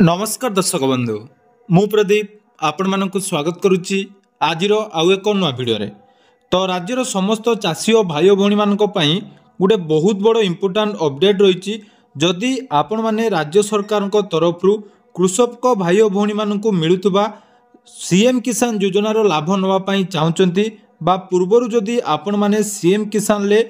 नमस्कार दर्शक बंधु मु प्रदीप आपण मानक स्वागत करुच्ची आज आउ एक नुआ भिडियो तो राज्यर समस्त चाषी और भाई भौणी मानक पई गोटे बहुत बड़ इम्पोर्टाट अपडेट रही जदि आपण माने राज्य सरकार तरफ कृषक भाई और भौणी मानक मिलुवा सीएम किसान योजनार लाभ नापी चाहते बा पूर्वर जदि आपण माने सीएम किसान ले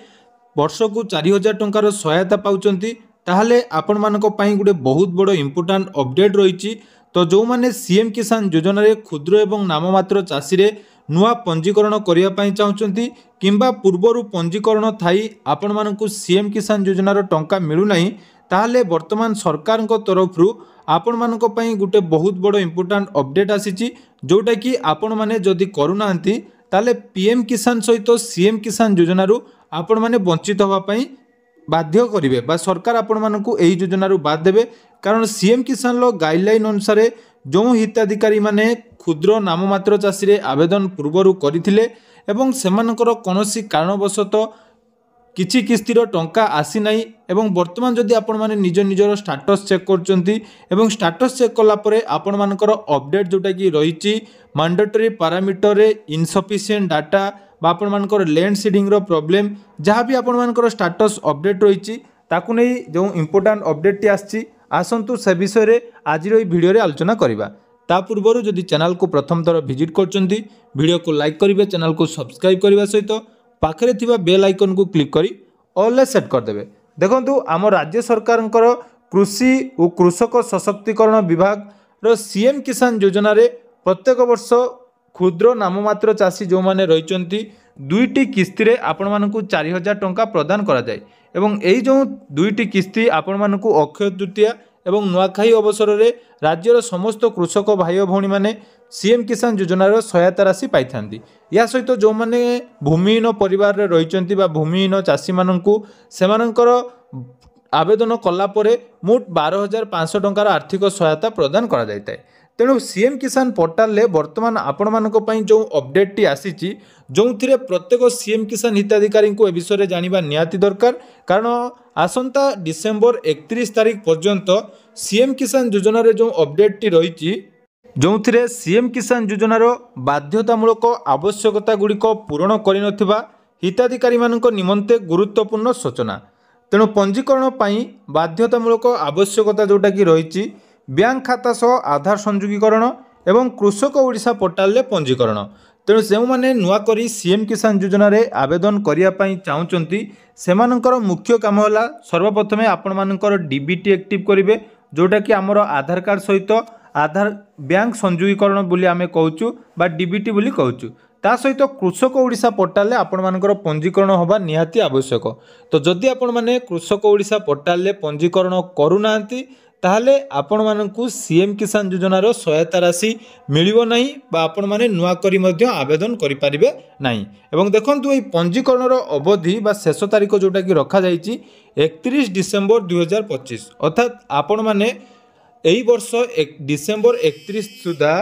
वर्ष को 4000 टंकार सहायता पाउचंती ताहले आपण मानक पई गोटे बहुत बड़ इम्पोर्टाट अपडेट रही तो जो माने सीएम किसान योजना रे क्षुद्र एवं नाममात्र चाषी रे नुआ पंजीकरण करिया पई चाहउचंती किंबा पूर्वरु पंजीकरण थाई आपण मानकु सीएम किसान योजनार टंका मिलु नाही ताहले वर्तमान सरकार तरफ आपण मानक पई गोटे बहुत बड़ इम्पोर्टाट अपडेट आसीची जोटा कि आपण माने जदि करूनांती ताहले पीएम किसान सहित सीएम किसान योजनारू आपण माने वंचित होवा पई बाध्य करेंगे बा सरकार आपण मानकु एही योजनारू बाद देबे कारण सीएम किसान लो गाइडलाइन अनुसार जो हिताधिकारी माने क्षुद्र नाममात्र चाषी रे आवेदन पूर्वरु करिथिले एवं सेमानकर कोनोसी कारणवशत किछि किस्तीर टंका आसी नाही एवं वर्तमान जदि आपण माने निज निजर स्टेटस चेक करचंती एवं स्टेटस चेक कला परे आपण मानकर अपडेट जोटा कि रहिछि मैंडेटरी पैरामीटर रे इनसफिशिएंट डाटा बा आपण मानकर लैंड सीडिंग रो प्रॉब्लम जहाँ भी आपण मानकर स्टेटस अपडेट रही ताकू नहीं जो इम्पोर्टाट अपडेट टी आछि आसंतु से विषय रे आज रो वीडियो रे आलोचना करबा ता पूर्व जदि चैनल को प्रथम थर विजिट करचंती वीडियो को लाइक करिवे चैनल को सब्सक्राइब करबा सहित पाखरे थिबा बेल आइकन को क्लिक करी ऑल ले सेट कर देबे। देखंतु आम राज्य सरकार कृषि और कृषक सशक्तिकरण विभाग रो सीएम किसान योजना रे प्रत्येक वर्ष क्षुद्र नाममात्र चाषी जो माने रहिचंती दुईटी किस्ती रे आपण मानकु 4000 टंका प्रदान करा जाय एवं एई जो दुईटी किस्ती आपण मानकु अक्षय तृतीया एवं नुआखाई अवसर रे राज्यर समस्त कृषक भाई और भौणी माने सीएम किसान योजनार सहायता राशि पाई थांती। या सहित जो माने भूमिहीन परिवार रे रहिचंती बा भूमिहीन चाषी मानकु सेमानकर आवेदन कला परे मोट 12500 टंकार आर्थिक सहायता प्रदान करा जायताय। तेणु सीएम किसान पोर्टाल ले वर्तमान आपण मानक पई जो अपडेट टी आसीची जो थिरे प्रत्येक सीएम किसान हिताधिकारी को ए विषय रे जानिबा नियाती दरकार कारण आसंता डिसेंबर 31 तारिख पर्यंत सीएम किसान योजना रे जो अपडेट टी रहिची जो थिरे सीएम किसान योजनार बाध्यतामूलक आवश्यकता गुड़िक पूरण करिनथिबा हिताधिकारी मानक निमंते गुरुत्वपूर्ण सूचना। तेणु पंजीकरण पई बाध्यतामूलक आवश्यकता जोटा कि रहिची बैंक खाता सह आधार संयोगीकरण एवं कृषक ओडिशा पोर्टाल ले पंजीकरण। तेणु से माने नुआ करी सीएम किसान योजना रे आवेदन करिया पई चाहउचंती सेमानकर मुख्य काम होला सर्वप्रथमे आपण मानकर डीबीटी एक्टिव करिवे जोटा कि हमर आधार कार्ड सहित आधार बैंक संयोगीकरण बोली आमे कहूचु बा डीबीटी बोली कहूचु ता सहित कृषक ओडिशा पोर्टाल ले आपण मानकर पंजीकरण होबा निहाती आवश्यक। तो जदि आपण माने कृषक ओडिशा पोर्टाल ले पंजीकरण करूनांती ताहले आपण मानकु सीएम किसान योजनार सहायता राशि मिलिबो नाही बा आपण माने नुआ करी मध्य आवेदन करि परिबे नाही। एवं देखंतु एई पंजीकरणर अवधि बा शेष तारिख जोटा कि रखा जाईची 31 डिसेंबर 2025 अर्थात आपण माने एई वर्ष डिसेंबर 31 सुधा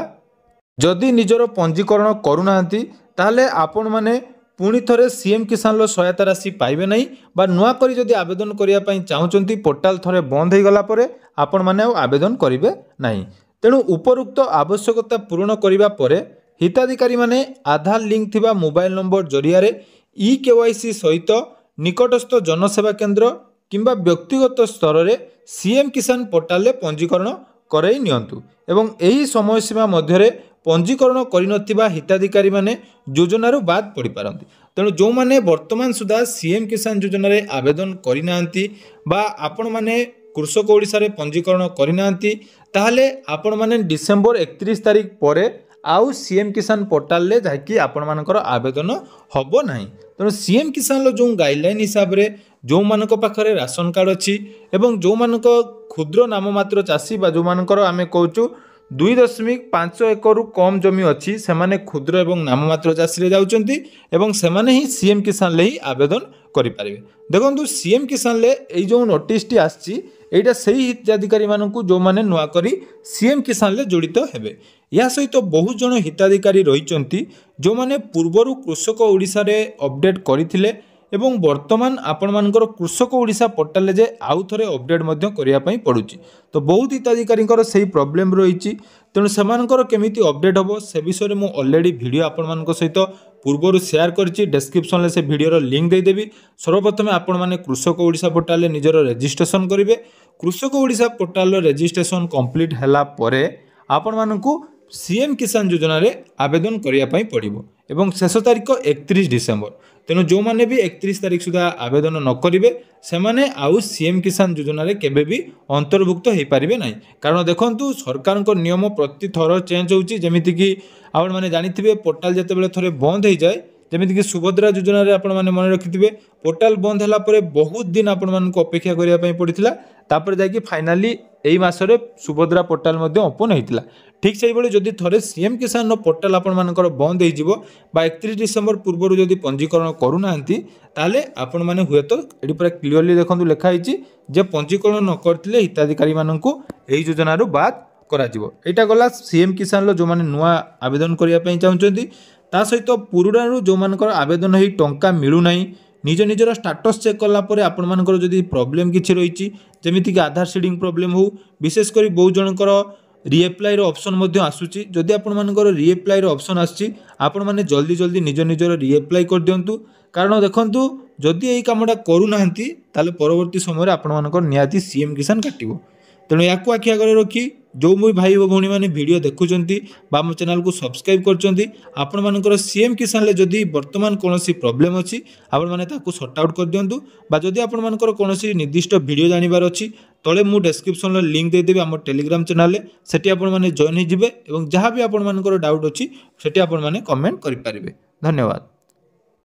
जदि निजर पंजीकरण करूनांती ताहले आपण माने पुणी थरे सीएम किसान लो सहायता राशि पाइबे नहीं बा नुआ करी जदि आवेदन करिया पई चाहउचंती पोर्टाल थरे बंद हो गला परे आपण माने आवेदन करिवे नहीं। तेणु उपरोक्त आवश्यकता पूर्ण करिबा परे हिताधिकारी माने आधार लिंक थिबा मोबाइल नंबर जरिया रे ई-केवाईसी सहित निकटस्थ जनसेवा केंद्र किंबा व्यक्तिगत स्तर रे सीएम किसान पोर्टाल ले पंजीकरण करई नियंतु एवं एही समय सीमा मध्यरे पंजीकरण करिनथिबा हिताधिकारी माने योजनारू बाद पड़ी पारंती। तेणु जो माने वर्तमान सुधा सीएम किसान योजना रे आवेदन करिनांती बा आपण माने कृषक ओडिशा रे पंजीकरण करिनांती ताहले आपण माने डिसेंबर 31 तारिख परे आउ सीएम किसान पोर्टाल ले जाकी आपण मानकर आवेदन हबो नाही। तेणु सीएम किसान लो जो गाइडलाइन हिसाब रे जो मानक पाखरे राशन कार्ड अछि एवं जो मानक क्षुद्र नाममात्र चाषी बा जो मानकर आमे कहूचु 2.5 एकरु कम जमी अच्छी से माने क्षुद्र एवं नाममात्र चाषी रे जाउचंती एवं से माने ही सीएम किसान ले ही आवेदन करि पारिबे। देखंतु सीएम किसान ले एई जो नोटिस टी आछि एटा सही हिताधिकारी मानकु जो माने नुआ करी सीएम किसान ले जड़ित हेबे। या सहित बहुत जन हिताधिकारी रहिचंती जो माने पूर्वरु कृषक ओडिशा रे अपडेट करिथिले एवं वर्तमान आपण मानकर कृषक ओडिशा पोर्टाल जे आउ थरे अपडेट मध्य करिया पई पडुची। तो बहुत हिताधिकारींकर सही प्रॉब्लम रही तेणु सेमानकर केमिति अपडेट हम से विषय में ऑलरेडी वीडियो आपण मानक सहित पूर्वर शेयर करछि। डिस्क्रिप्शन से वीडियो लिंक देदेवी। सर्वप्रथम आपण माने कृषक ओडिशा पोर्टाल निजर रजिस्ट्रेशन करेंगे। कृषक ओडिशा पोर्टाल रजिस्ट्रेशन कंप्लीट हैला परे आपण मानकु सीएम किसान योजना रे आवेदन करिया पई पड़िबो एवं शेष तारीख 31 डिसेम्बर। तेणु जो माने भी 31 तारीख सुधा आवेदन न करिवे सेमाने आउ सीएम किसान योजना रे केबे भी अंतर्भुक्त हो पारिबे नाही। कारण देखंतु सरकार को नियम प्रति थर चेंज होउची। जेमिति कि आपण माने जानिथिबे पोर्टाल जते बेले थरे बंद हो जाए जेमिति कि सुभद्रा योजना रे आपण माने मन रखिथिबे पोर्टाल बंद होला परे बहुत दिन आपण मानक अपेक्षा करिया पई पड़िथिला। तापर जाय कि फाइनली एई मासरे सुभद्रा पोर्टाल मध्ये ओपन होइतिला। ठीक से भाई जदि थरे सीएम किसान पोर्टाल आपण मानकर बंद हो 31 डिसेम्बर पूर्व जदि पंजीकरण करूना ताले आपण माने हुए तो ये पूरा क्लीयरली देखो लिखाई जे पंजीकरण न करथिले हिताधिकारी मानकु एई योजना रु बाद करा जिवो। एटा गला सीएम किसान लो जो माने नुआ आवेदन करिया पई चाहुचंती ता सहित पुरुडा रु जो मानकर आवेदन हेई टंका मिलु नाही निज निजर स्टाटस चेक कला परे आपण मानकर जदि प्रॉब्लम किछि रहिछि जेमिति कि आधार सीडिंग प्रॉब्लम हो विशेष करी बहुत जनकर रिएप्लाई ऑप्शन मध्य आसुची। जदि आपण मानकर रिएप्लाई ऑप्शन आछि आपण माने जल्दी जल्दी निज निजर रिएप्लाई कर दियंतु। कारण देखंतु जदि एई कामडा करू नाहंती ताले परवर्ती समय आपण मानकर नियाती सीएम किसान काटिबो। तेणु याकु आखि आगे रखी जो मुई भाई भौणी मैंने वीडियो देखुंट आम चैनल को सब्सक्राइब कर आपण मानकर सीएम किसान ले जदि वर्तमान कौन प्रॉब्लम अच्छी आपण मैंने सॉर्ट आउट कर दिंतु जदि आपण मानकर कौन निर्दिष्ट वीडियो जानिबार अच्छी तले मु डिस्क्रिप्शन लिंक देदेवी आम टेलीग्राम चैनल सेठी आपण माने जॉइन हो जिवे एवं जहाँ भी आपण मानकर डाउट अच्छी सेठी आपण माने कमेंट करि पारिबे। धन्यवाद।